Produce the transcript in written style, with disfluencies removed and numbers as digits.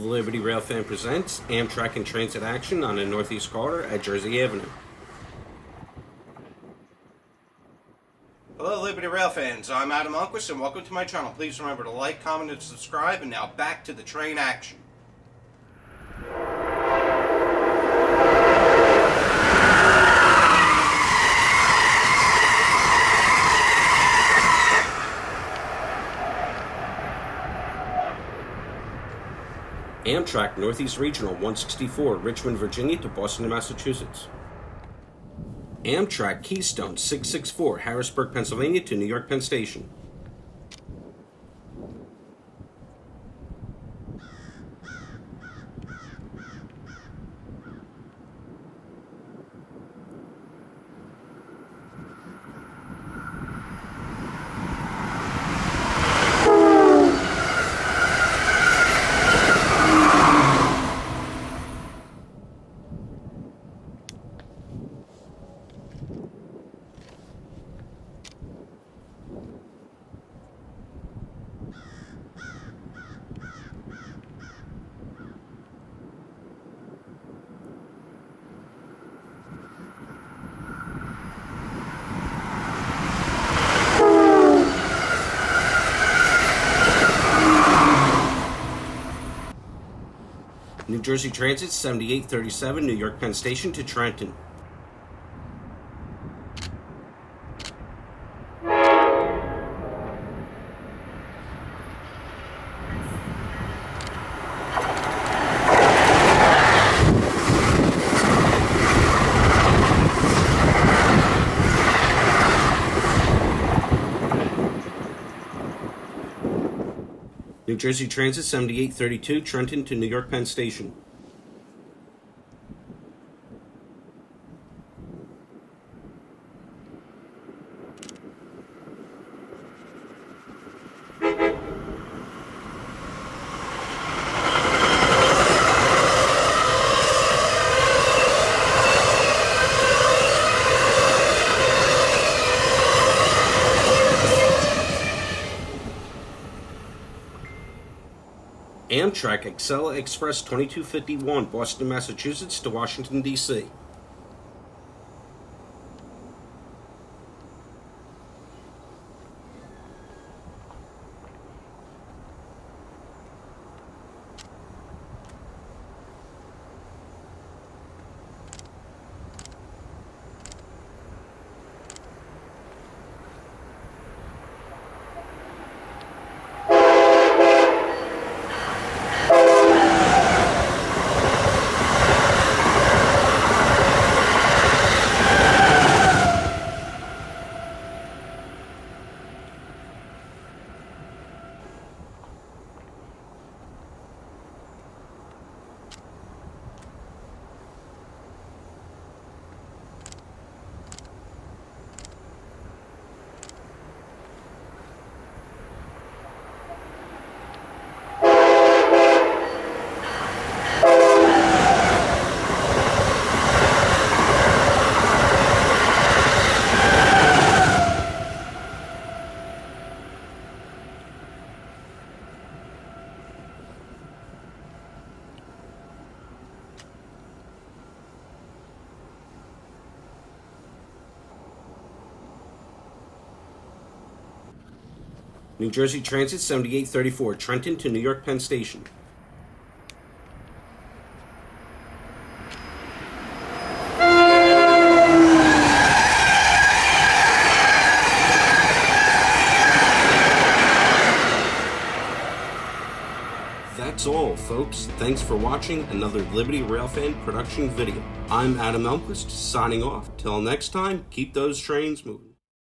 Liberty Railfan presents Amtrak and Transit action on the Northeast Corridor at Jersey Avenue. Hello Liberty Rail fans, I'm Amtk and welcome to my channel. Please remember to like, comment, and subscribe. And now back to the train action. Amtrak Northeast Regional 164, Richmond, Virginia to Boston, Massachusetts. Amtrak Keystone 664, Harrisburg, Pennsylvania to New York Penn Station. New Jersey Transit 7837, New York Penn Station to Trenton. New Jersey Transit 7832, Trenton to New York Penn Station. Amtrak Acela Express 2251, Boston, Massachusetts to Washington, D.C. New Jersey Transit 7834, Trenton to New York Penn Station. That's all, folks. Thanks for watching another Liberty Railfan production video. I'm Amtk, signing off. Till next time, keep those trains moving.